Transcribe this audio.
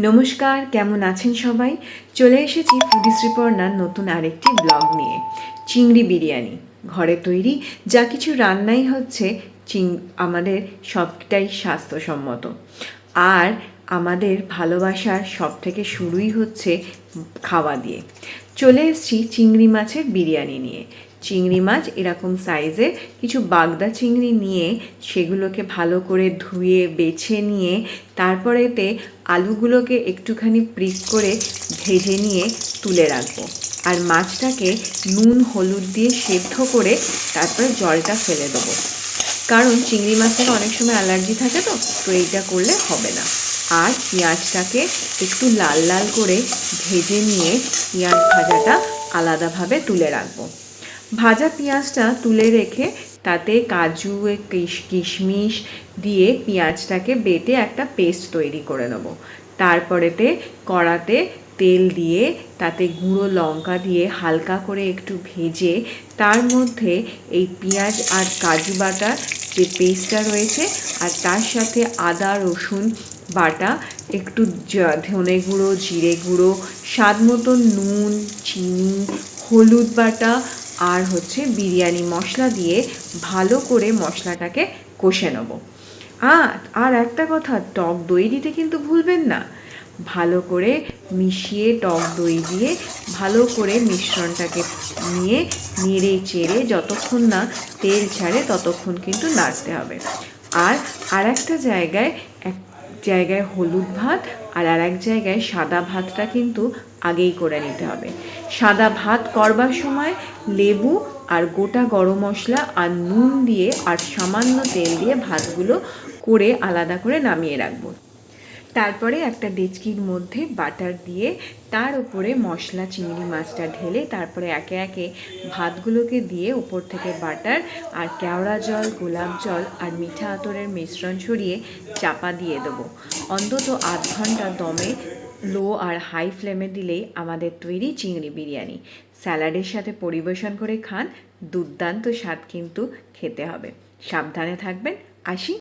নমস্কার, কেমন আছেন সবাই? চলে এসেছি ফুডি শ্রীপর্ণার নতুন আরেকটি ব্লগ নিয়ে। চিংড়ি বিরিয়ানি ঘরে তৈরি যা কিছু রান্নাই হচ্ছে আমাদের সবটাই স্বাস্থ্যসম্মত। আর আমাদের ভালোবাসার সব থেকে শুরুই হচ্ছে খাওয়া দিয়ে। চলে এসেছি চিংড়ি মাছের বিরিয়ানি নিয়ে। চিংড়ি মাছ এরকম সাইজের কিছু বাগদা চিংড়ি নিয়ে সেগুলোকে ভালো করে ধুয়ে বেছে নিয়ে তারপরেতে আলুগুলোকে একটুখানি প্রিক করে ভেজে নিয়ে তুলে রাখবো। আর মাছটাকে নুন হলুদ দিয়ে সেদ্ধ করে তারপরে জলটা ফেলে দেবো, কারণ চিংড়ি মাছের অনেক সময় অ্যালার্জি থাকে, তো এইটা করলে হবে না। আর পেঁয়াজটাকে একটু লাল লাল করে ভেজে নিয়ে পেঁয়াজ ভাজাটা আলাদাভাবে তুলে রাখবো। ভাজা পেঁয়াজটা তুলে রেখে তাতে কাজু কিশমিশ দিয়ে পেঁয়াজটাকে বেটে একটা পেস্ট তৈরি করে নেবো। তারপরেতে কড়াতে তেল দিয়ে তাতে গুঁড়ো লঙ্কা দিয়ে হালকা করে একটু ভেজে তার মধ্যে এই পেঁয়াজ আর কাজু বাটা যে পেস্টটা রয়েছে আর তার সাথে আদা রসুন বাটা, একটু ধনে গুঁড়ো, জিরে গুঁড়ো, স্বাদ মতো নুন, চিনি, হলুদ বাটা আর বিরিয়ানি মশলা দিয়ে ভালো করে মশলাটাকে কষে নেব। আর একটা কথা, টক দই দিতে কিন্তু ভুলবেন না। ভালো করে মিশিয়ে টক দই দিয়ে ভালো করে মিশ্রণটাকে নিয়ে নেড়ে চেড়ে যতক্ষণ না তেল ছাড়ে ততক্ষণ কিন্তু নাড়তে হবে। আর একটা জায়গায় হলুদ ভাত আর এক জায়গায় সাদা ভাতটা কিন্তু আগেই করে নিতে হবে। সাদা ভাত করবার সময় লেবু আর গোটা গরম মশলা আর নুন দিয়ে আর সামান্য তেল দিয়ে ভাতগুলো করে আলাদা করে নামিয়ে রাখবো। তারপরে একটা ডেচকির মধ্যে বাটার দিয়ে তার উপরে মশলা চিংড়ি মাছটা ঢেলে তারপরে একে একে ভাতগুলোকে দিয়ে উপর থেকে বাটার আর কেওড়া জল, গোলাপ জল আর মিঠা আতরের মিশ্রণ ছড়িয়ে চাপা দিয়ে দেবো। অন্তত আধ ঘন্টা দমে লো আর হাই ফ্লেমে দিলেই আমাদের তৈরি চিংড়ি বিরিয়ানি। স্যালাডের সাথে পরিবেশন করে খান, দুর্দান্ত স্বাদ কিন্তু খেতে হবে। সাবধানে থাকবেন। আসি।